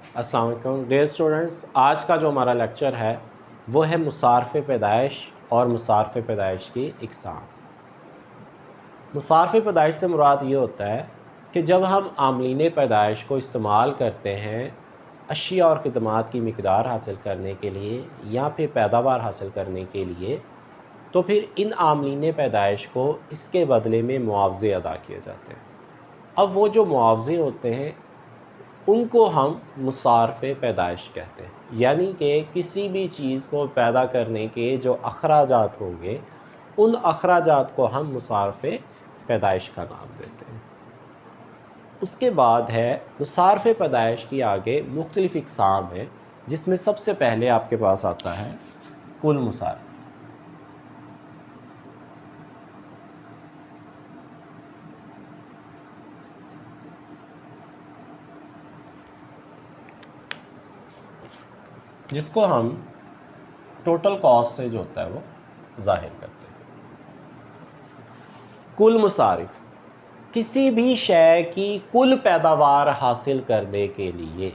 अस्सलाम वालेकुम dear students, आज का जो हमारा लेक्चर है वो है मुसारफ़ पैदाइश और मुसारफ़ पैदाइश की इक़साम। मुसारफ़ पैदाइश से मुराद ये होता है कि जब हम आमलीन पैदाइश को इस्तेमाल करते हैं अशिया और ख़िदमात की मिक़दार हासिल करने के लिए या फिर पैदावार हासिल करने के लिए, तो फिर इन आमलीन पैदाइश को इसके बदले में मुआवज़े अदा किए जाते हैं। अब वो जो मुआवज़े होते हैं उनको हम मुसारफ़ पैदाइश कहते हैं, यानी कि किसी भी चीज़ को पैदा करने के जो अखराजात होंगे उन अखराजात को हम मुसारफ़ पैदाइश का नाम देते हैं। उसके बाद है मुसारफ़ पैदाइश की आगे मुख्तलिफ़ इक़साम है, जिसमें सबसे पहले आपके पास आता है कुल मुसारफ़। जिसको हम टोटल कॉस्ट से जो होता है वो ज़ाहिर करते हैं। कुल मुसारिफ किसी भी शय की कुल पैदावार हासिल करने के लिए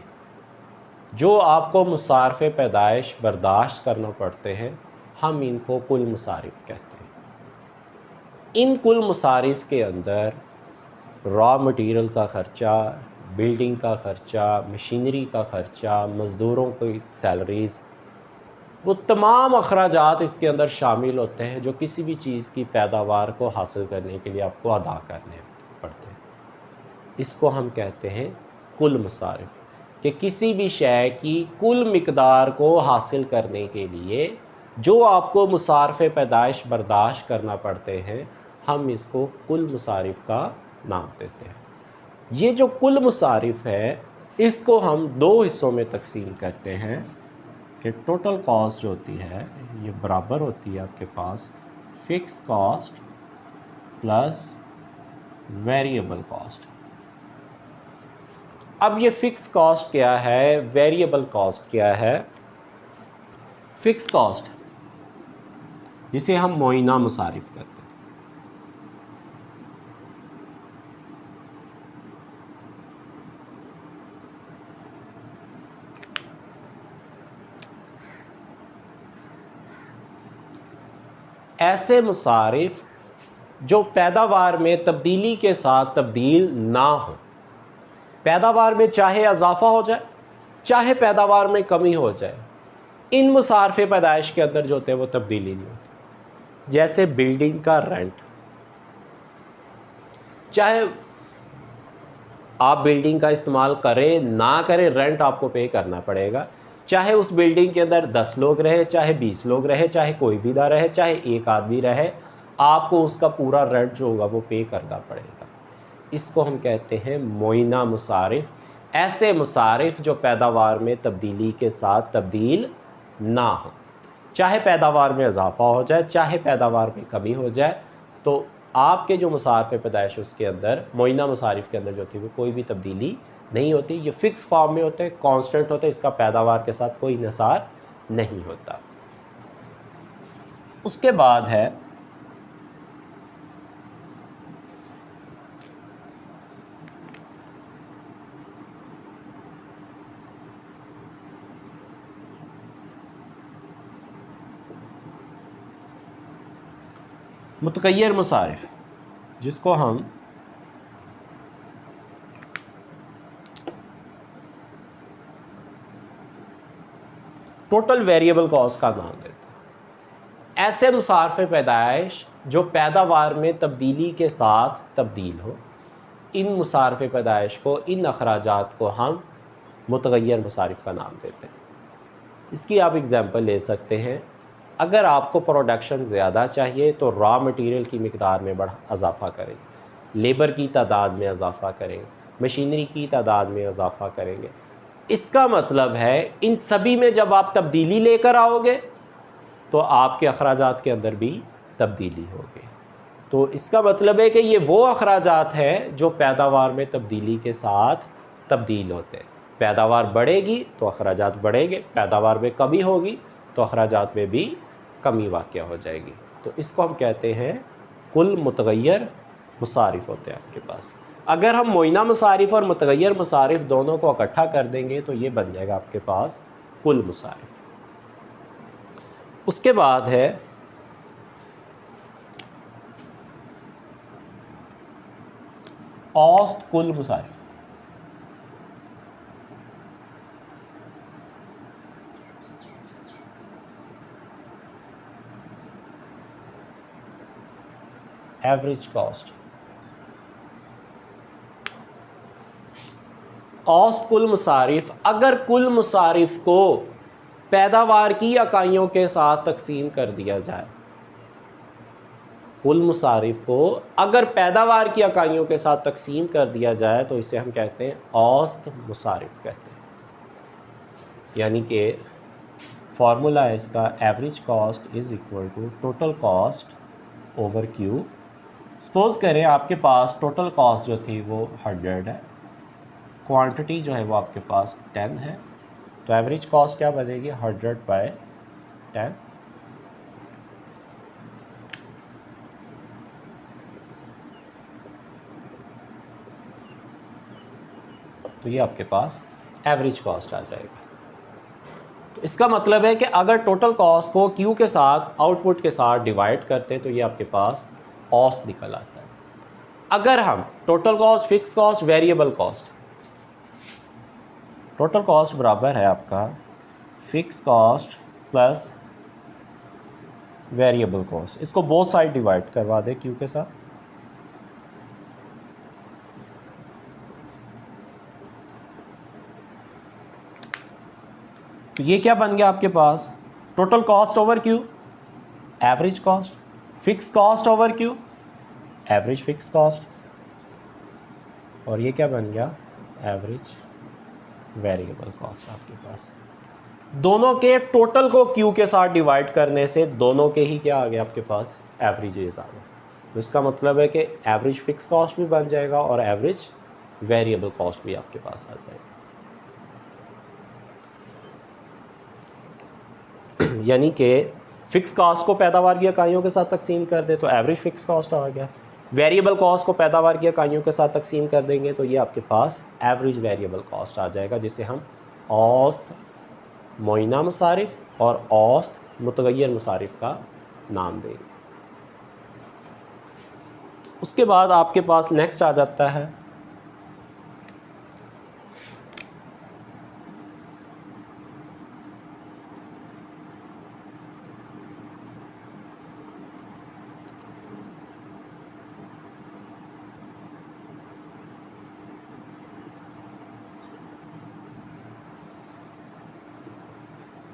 जो आपको मुसारफ़ पैदाइश बर्दाश्त करना पड़ते हैं, हम इनको कुल मुसारिफ कहते हैं। इन कुल मुसारिफ के अंदर रॉ मटेरियल का ख़र्चा, बिल्डिंग का ख़र्चा, मशीनरी का ख़र्चा, मज़दूरों की सैलरीज़, वो तमाम अखराजात इसके अंदर शामिल होते हैं जो किसी भी चीज़ की पैदावार को हासिल करने के लिए आपको अदा करने पड़ते हैं। इसको हम कहते हैं कुल मुसारिफ, कि किसी भी शय की कुल मिक़दार को हासिल करने के लिए जो आपको मुसारफ़ पैदाइश बर्दाश्त करना पड़ते हैं, हम इसको कुल मुसारिफ का नाम देते हैं। ये जो कुल मुसारिफ है इसको हम दो हिस्सों में तकसीम करते हैं कि टोटल कॉस्ट जो होती है ये बराबर होती है आपके पास fix cost plus variable cost. अब ये फ़िक्स कॉस्ट क्या है, वेरिएबल कॉस्ट क्या है? फ़िक्स कॉस्ट जिसे हम मुआयना मुसारिफ कहते हैं। ऐसे मुसारिफ जो पैदावार में तब्दीली के साथ तब्दील ना हो, पैदावार में चाहे इजाफ़ा हो जाए चाहे पैदावार में कमी हो जाए, इन मुसारफ़ पैदाइश के अंदर जो होते हैं वो तब्दीली नहीं होती। जैसे बिल्डिंग का रेंट, चाहे आप बिल्डिंग का इस्तेमाल करें ना करें, रेंट आपको पे करना पड़ेगा। चाहे उस बिल्डिंग के अंदर 10 लोग रहे, चाहे 20 लोग रहे, चाहे कोई भी ना रहे, चाहे एक आदमी रहे, आपको उसका पूरा रेंट जो होगा वो पे करना पड़ेगा। इसको हम कहते हैं मुआयना मुसारिफ। ऐसे मुसारिफ जो पैदावार में तब्दीली के साथ तब्दील ना हो, चाहे पैदावार में इजाफ़ा हो जाए चाहे पैदावार में कमी हो जाए, तो आपके जो मुसारफ़ पैदाइश उसके अंदर मुआयना मुसारिफ के अंदर जो थी वो कोई भी तब्दीली नहीं होती। ये फ़िक्स फॉर्म में होते हैं, कांस्टेंट होते हैं, इसका पैदावार के साथ कोई इंहिसार नहीं होता। उसके बाद है मुतग़य्यर मुसारिफ, जिसको हम टोटल वेरिएबल कॉस्ट का नाम देते हैं। ऐसे मुसारफ़ पैदाइश जो पैदावार में तब्दीली के साथ तब्दील हो, इन मुसारफ़ पैदाइश को, इन अखराजात को हम मुतग़य्यर मुसारिफ का नाम देते हैं। इसकी आप एग्ज़ाम्पल ले सकते हैं। अगर आपको प्रोडक्शन ज़्यादा चाहिए तो रॉ मटेरियल की मिक़दार में इजाफ़ा करें, लेबर की तादाद में इजाफ़ा करें, मशीनरी की तादाद में इजाफ़ा करेंगे। इसका मतलब है इन सभी में जब आप तब्दीली लेकर आओगे तो आपके अखराजात के अंदर भी तब्दीली होगी। तो इसका मतलब है कि ये वो अखराजात हैं जो पैदावार में तब्दीली के साथ तब्दील होते हैं। पैदावार बढ़ेगी तो अखराजात बढ़ेंगे, पैदावार में कमी होगी तो अखराजात में भी कमी वाक़या हो जाएगी। तो इसको हम कहते हैं कुल मुतग़य्यर मुसारिफ होते हैं आपके पास। अगर हम मुइना मसारिफ और मुतगय्यर मसारिफ दोनों को इकट्ठा कर देंगे तो ये बन जाएगा आपके पास कुल मसारिफ। उसके बाद है औसत कुल मसारिफ। Average cost. औसत कुल मसारिफ, अगर कुल मसारिफ को पैदावार की इकाइयों के साथ तकसीम कर दिया जाए, कुल मसारिफ को अगर पैदावार की इकाइयों के साथ तकसीम कर दिया जाए तो इसे हम कहते हैं औसत मसारिफ कहते हैं। यानी कि फार्मूला है इसका, average cost is equal to total cost over Q. Suppose करें आपके पास टोटल कॉस्ट जो थी वो 100 है, क्वांटिटी जो है वो आपके पास 10 है, तो एवरेज कॉस्ट क्या बनेगी 100/10। तो ये आपके पास एवरेज कॉस्ट आ जाएगा। तो इसका मतलब है कि अगर टोटल कॉस्ट को क्यू के साथ आउटपुट के साथ डिवाइड करते तो ये आपके पास औसत निकल आता है। अगर हम total cost, fix cost, variable cost, total cost बराबर है आपका fix cost plus variable cost, इसको बोथ साइड डिवाइड करवा दे क्यू के साथ, तो ये क्या बन गया आपके पास total cost over Q average cost, fix cost over Q average fix cost, और ये क्या बन गया एवरेज वेरिएबल कॉस्ट आपके पास। दोनों के टोटल को क्यू के साथ डिवाइड करने से दोनों के ही क्या आ गया आपके पास एवरेजेस आ गए। तो इसका मतलब है कि एवरेज फिक्स कॉस्ट भी बन जाएगा और एवरेज वेरिएबल कॉस्ट भी आपके पास आ जाएगा। यानी कि फिक्स कॉस्ट को पैदावार की इकाइयों के साथ तकसीम कर दे तो एवरेज फिक्स कॉस्ट आ गया, वेरिएबल कॉस्ट को पैदावार की इकाइयों के साथ तकसीम कर देंगे तो ये आपके पास एवरेज वेरिएबल कॉस्ट आ जाएगा, जिसे हम औसत मुइना मसारिफ और औसत मुतगय्यर मसारिफ का नाम देंगे। उसके बाद आपके पास नेक्स्ट आ जाता है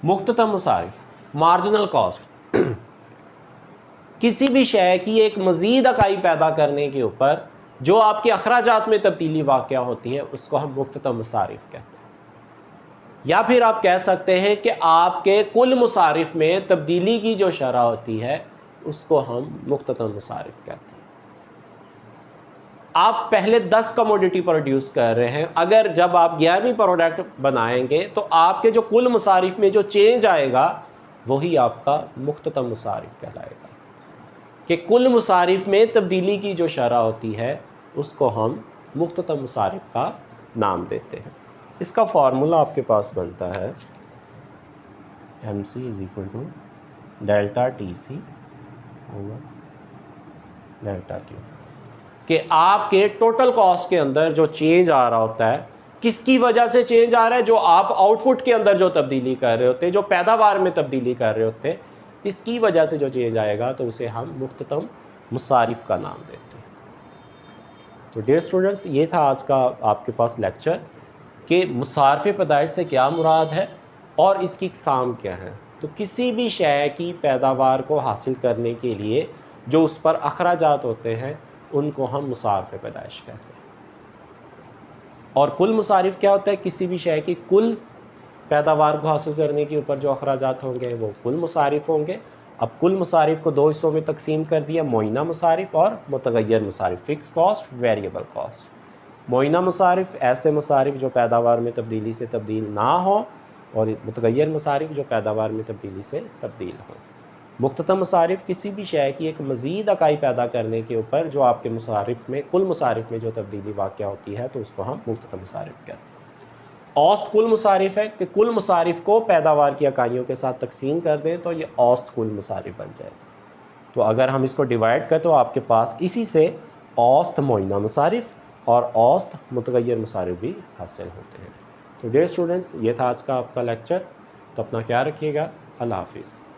मुख्ततम मसारिफ, मार्जिनल कॉस्ट। किसी भी शय की एक मज़ीद इकाई पैदा करने के ऊपर जो आपके अखराजात में तब्दीली वाक़या होती है उसको हम मुख्ततम मसारिफ कहते हैं। या फिर आप कह सकते हैं कि आपके कुल मसारिफ में तब्दीली की जो शरह होती है उसको हम मुख्ततम मसारिफ कहते हैं। आप पहले 10 कमोडिटी प्रोड्यूस कर रहे हैं, अगर जब आप 11वीं प्रोडक्ट बनाएंगे तो आपके जो कुल मसारिफ में जो चेंज आएगा वही आपका मुख्ततम मसारिफ कहलाएगा। कि कुल मसारिफ में तब्दीली की जो शरह होती है उसको हम मुख्ततम मसारिफ का नाम देते हैं। इसका फार्मूला आपके पास बनता है MC = ΔTC ओवर ΔQ, कि आपके टोटल कॉस्ट के अंदर जो चेंज आ रहा होता है किसकी वजह से चेंज आ रहा है, जो आप आउटपुट के अंदर जो तब्दीली कर रहे होते हैं, जो पैदावार में तब्दीली कर रहे होते हैं, इसकी वजह से जो चेंज आएगा तो उसे हम मुख्ततम मुसारिफ का नाम देते हैं। तो डियर स्टूडेंट्स, ये था आज का आपके पास लेक्चर कि मुसारफ़े पैदाइश से क्या मुराद है और इसकी इक़साम क्या है। तो किसी भी शय की पैदावार को हासिल करने के लिए जो उस पर अखराजात होते हैं उनको हम मुसारफ़े पैदाइश कहते हैं। और कुल मुसारिफ क्या होता है, किसी भी शय की कुल पैदावार को हासिल करने के ऊपर जो अखराजात होंगे वो कुल मुसारिफ होंगे। अब कुल मुसारिफ को दो हिस्सों में तकसीम कर दिया, मुइना मुसारिफ और मुतगय्यर मुसारिफ, फिक्स कॉस्ट, वेरिएबल कॉस्ट। मुइना मुसारिफ ऐसे मुसारिफ जो पैदावार में तब्दीली से तब्दील ना हो, और मुतगय्यर मुसारिफ जो पैदावार में तब्दीली से तब्दील हो। मुख्तता मसारिफ़ किसी भी शय की एक मज़ीद अकाई पैदा करने के ऊपर जो आपके मुसारिफ़ में कुल मुसारिफ़ में जो तब्दीली वाक़या होती है तो उसको हम मुख्तता मसारिफ़ कहते हैं। औसत कुल मुसारिफ़ है कि कुल मुसारिफ़ को पैदावार की इकाइयों के साथ तकसीम कर दें तो ये औसत कुल मुसारिफ़ बन जाएगा। तो अगर हम इसको डिवाइड करें तो आपके पास इसी से औसत मुअय्यना मसारिफ़ और औसत मुतग़य्यर मसारिफ़ भी हासिल होते हैं। तो डियर स्टूडेंट्स, ये था आज का आपका लेक्चर। तो अपना ख्याल रखिएगा। अल्लाह हाफ़िज़।